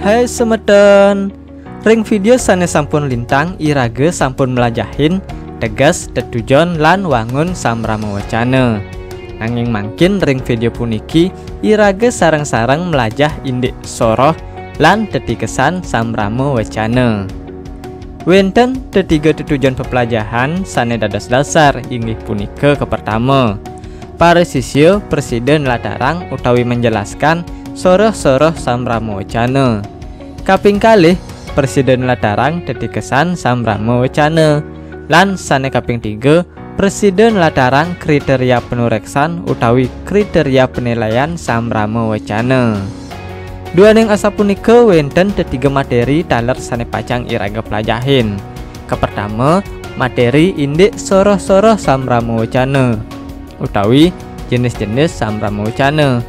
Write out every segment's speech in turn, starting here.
Hai semeton, ring video sanes sampun lintang irage sampun melajahin tegas tetujon lan wangun samrama wacana. Nanging mangkin ring video puniki irage sarang-sarang melajah indik soroh lan tetikesan samrama wacana. Wenten tetiga tujuan pepelajaran sane dados dasar inggih punika kepertama. Para siswa presiden latarang utawi menjelaskan soroh-soroh samrama wacana. Kaping kalih presiden latarang tetikesan samrama wacana. Lan sane kaping 3 presiden latarang kriteria penureksan utawi kriteria penilaian samrama wacana. Duaning asa punika wenten tetiga materi taler sane pacang iraga pelajahin. Kepertama, materi indik soroh-soroh samrama wacana utawi jenis-jenis samrama wacana,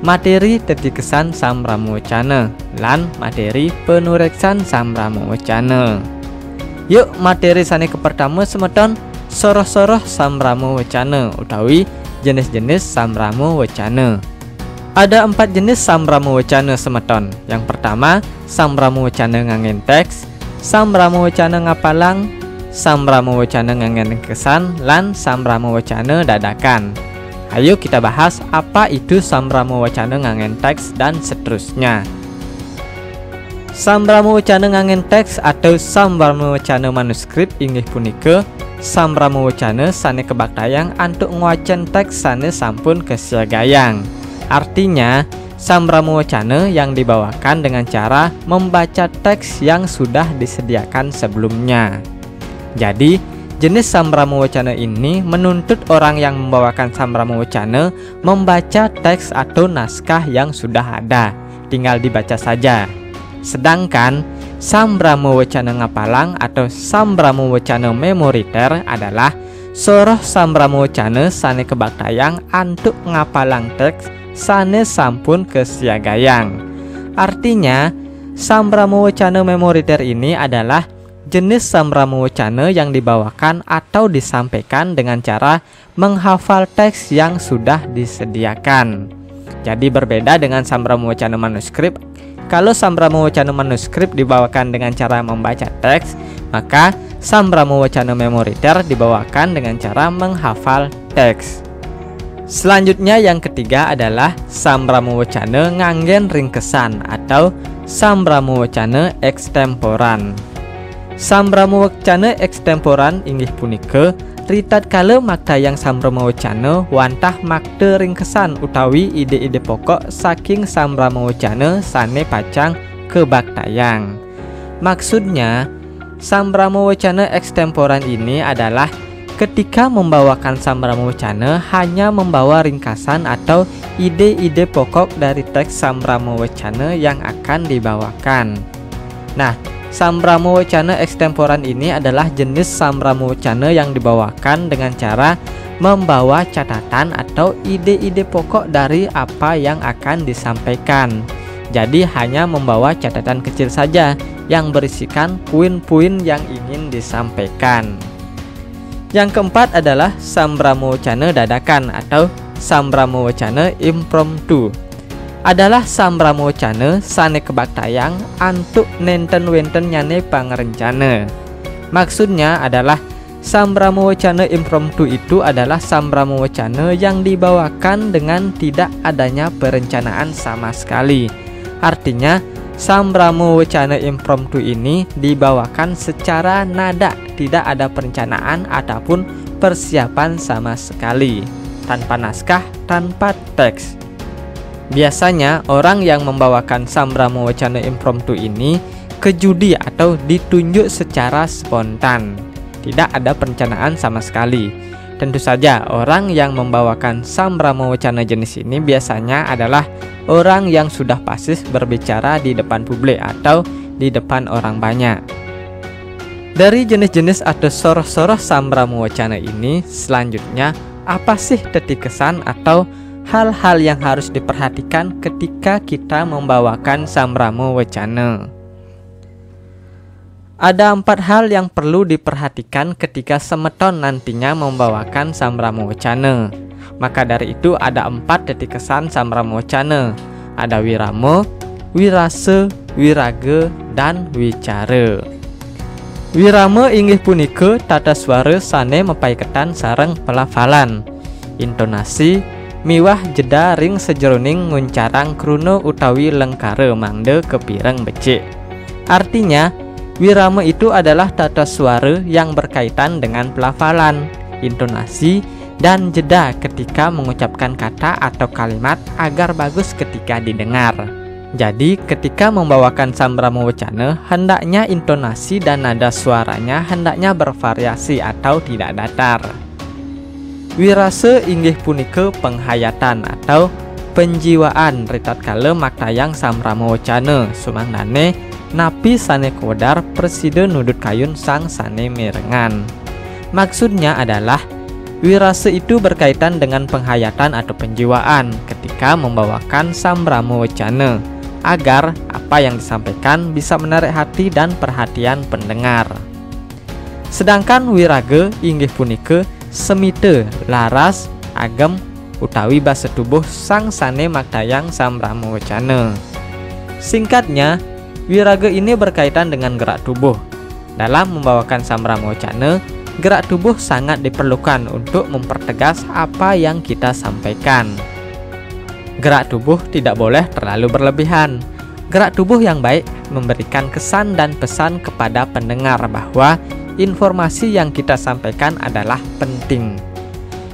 materi tetikesan samrama wacana, lan materi penureksan samrama wacana. Yuk materi sane kepertama semeton soroh-soroh samrama wacana utawi jenis-jenis samrama wacana. Ada 4 jenis samrama wacana semeton. Yang pertama, samrama wacana nganggen teks, samrama wacana ngapalang, samrama wacana nganggen kesan, lan samrama wacana dadakan. Ayo kita bahas apa itu samrama wacana nganggen teks dan seterusnya. Samrama wacana nganggen teks atau samrama wacana manuskrip inggih punika samrama wacana sane kebaktayang antuk ngwacen teks sane sampun kesiagayang. Artinya, samrama wacana yang dibawakan dengan cara membaca teks yang sudah disediakan sebelumnya. Jadi, jenis samrama wacana ini menuntut orang yang membawakan samrama wacana membaca teks atau naskah yang sudah ada, tinggal dibaca saja. Sedangkan samrama wacana ngapalang atau samrama wacana memoriter adalah soroh samrama wacana sane kebaktayang antuk ngapalang teks sane sampun kesiagayang. Artinya, samrama wacana memoriter ini adalah jenis samrama wacana yang dibawakan atau disampaikan dengan cara menghafal teks yang sudah disediakan. Jadi berbeda dengan samrama wacana manuskrip. Kalau samrama wacana manuskrip dibawakan dengan cara membaca teks, maka samrama wacana memoriter dibawakan dengan cara menghafal teks. Selanjutnya yang ketiga adalah samrama wacana nganggen ringkesan atau samrama wacana ekstemporan. Samrama wacana ekstemporan inggih punika ritat kala maktayang samrama wacana wantah makte ringkesan utawi ide-ide pokok saking samrama wacana sane pacang kebaktayang. Maksudnya, samrama wacana ekstemporan ini adalah ketika membawakan samrama wacana hanya membawa ringkasan atau ide-ide pokok dari teks samrama wacana yang akan dibawakan. Nah, samrama wacana ekstemporan ini adalah jenis samrama wacana yang dibawakan dengan cara membawa catatan atau ide-ide pokok dari apa yang akan disampaikan. Jadi hanya membawa catatan kecil saja yang berisikan poin-poin yang ingin disampaikan. Yang keempat adalah samrama wacana dadakan atau samrama wacana impromptu. Adalah samrama wacana sane kebaktayang antuk nenten wenten nyane pangerencana. Maksudnya adalah samrama wacana impromptu itu adalah samrama wacana yang dibawakan dengan tidak adanya perencanaan sama sekali. Artinya, samrama wacana impromptu ini dibawakan secara nada, tidak ada perencanaan ataupun persiapan sama sekali, tanpa naskah, tanpa teks. Biasanya orang yang membawakan samrama wacana impromptu ini kejudi atau ditunjuk secara spontan, tidak ada perencanaan sama sekali. Tentu saja orang yang membawakan samrama wacana jenis ini biasanya adalah orang yang sudah pasif berbicara di depan publik atau di depan orang banyak. Dari jenis-jenis atau soroh-soroh samrama wacana ini, selanjutnya apa sih tetikesan atau hal-hal yang harus diperhatikan ketika kita membawakan samrama wacana? Ada 4 hal yang perlu diperhatikan ketika semeton nantinya membawakan samrama wacana. Maka dari itu ada 4 tetikesan samrama wacana. Ada wirama, wirase, wirage, dan wicara. Wirama inggih punika tata swara sane mepaiketan sareng pelafalan, intonasi, miwah jeda ring sejroning nguncarang kruna utawi lengkara mangde kepireng becik. Artinya, wirama itu adalah tata suara yang berkaitan dengan pelafalan, intonasi, dan jeda ketika mengucapkan kata atau kalimat agar bagus ketika didengar. Jadi, ketika membawakan sambramawacana, hendaknya intonasi dan nada suaranya hendaknya bervariasi atau tidak datar. Wirase inggih punika penghayatan atau penjiwaan ritatkala maktayang sambramawacana sumangdane napi sane kodar presiden nudut kayun sang sane mirengan. Maksudnya adalah wirase itu berkaitan dengan penghayatan atau penjiwaan ketika membawakan sambramawacana, agar apa yang disampaikan bisa menarik hati dan perhatian pendengar. Sedangkan wirage inggih punika semite, laras, agem, utawi basa tubuh sang sane maktayang sambramawacana. Singkatnya, wirage ini berkaitan dengan gerak tubuh. Dalam membawakan sambramawacana, gerak tubuh sangat diperlukan untuk mempertegas apa yang kita sampaikan. Gerak tubuh tidak boleh terlalu berlebihan. Gerak tubuh yang baik memberikan kesan dan pesan kepada pendengar bahwa informasi yang kita sampaikan adalah penting.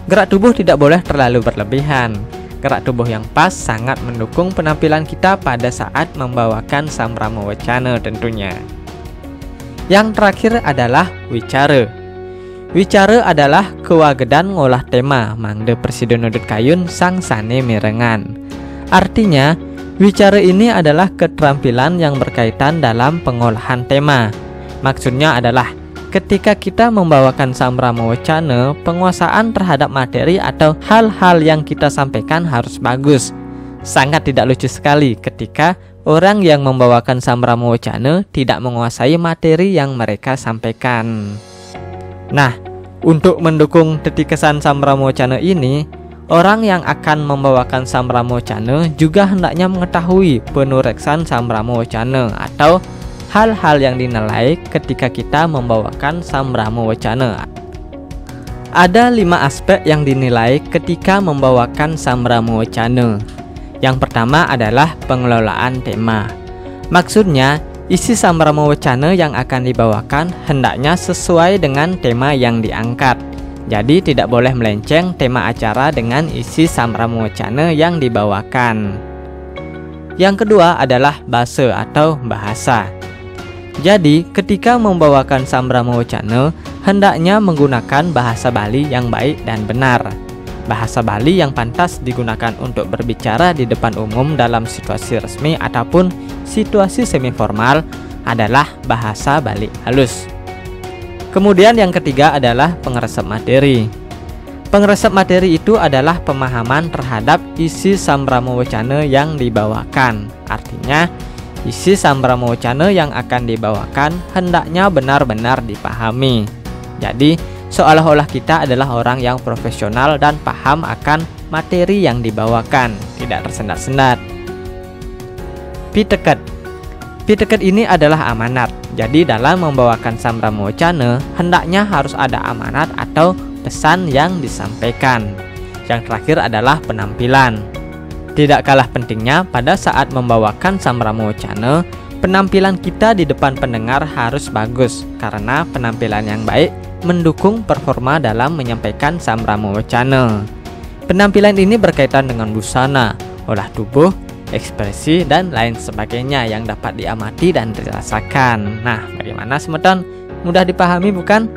Gerak tubuh tidak boleh terlalu berlebihan. Gerak tubuh yang pas sangat mendukung penampilan kita pada saat membawakan sambramawacana tentunya. Yang terakhir adalah wicara. Wicara adalah kewagedan ngolah tema mangde presiden nudut kayun sang sane mirengan. Artinya, wicara ini adalah keterampilan yang berkaitan dalam pengolahan tema. Maksudnya adalah ketika kita membawakan sambramawacana, penguasaan terhadap materi atau hal-hal yang kita sampaikan harus bagus. Sangat tidak lucu sekali ketika orang yang membawakan sambramawacana tidak menguasai materi yang mereka sampaikan. Nah, untuk mendukung titikesan sambramawacana ini, orang yang akan membawakan sambramawacana juga hendaknya mengetahui penureksan sambramawacana atau hal-hal yang dinilai ketika kita membawakan sambramawacana. Ada 5 aspek yang dinilai ketika membawakan sambramawacana. Yang pertama adalah pengelolaan tema. Maksudnya, isi sambramawacana yang akan dibawakan hendaknya sesuai dengan tema yang diangkat. Jadi tidak boleh melenceng tema acara dengan isi sambramawacana yang dibawakan. Yang kedua adalah basa atau bahasa. Jadi ketika membawakan sambramawacana, hendaknya menggunakan bahasa Bali yang baik dan benar. Bahasa Bali yang pantas digunakan untuk berbicara di depan umum dalam situasi resmi ataupun situasi semi formal adalah bahasa Bali halus. Kemudian yang ketiga adalah pengeresep materi. Pengeresep materi itu adalah pemahaman terhadap isi sambramawacana yang dibawakan. Artinya, isi sambramawacana yang akan dibawakan hendaknya benar-benar dipahami. Jadi, seolah-olah kita adalah orang yang profesional dan paham akan materi yang dibawakan, tidak tersendat-sendat. Piteket. Piteket ini adalah amanat. Jadi dalam membawakan sambramawacana, hendaknya harus ada amanat atau pesan yang disampaikan. Yang terakhir adalah penampilan. Tidak kalah pentingnya pada saat membawakan sambramawacana, penampilan kita di depan pendengar harus bagus, karena penampilan yang baik mendukung performa dalam menyampaikan sambramawacana. Penampilan ini berkaitan dengan busana, olah tubuh, ekspresi, dan lain sebagainya yang dapat diamati dan dirasakan. Nah, bagaimana semeton? Mudah dipahami bukan?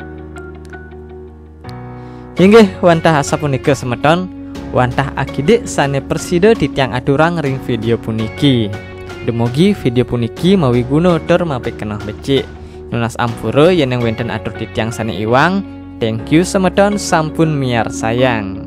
Inggih wantah asa punika semeton, wantah akidik sane persida titiang aturang ring video puniki. Dumugi video puniki mawi guna tur mapi kenah becik. Nunas ampura yen yang wenten atur titiang sane iwang. Thank you semeton, sampun miar sayang.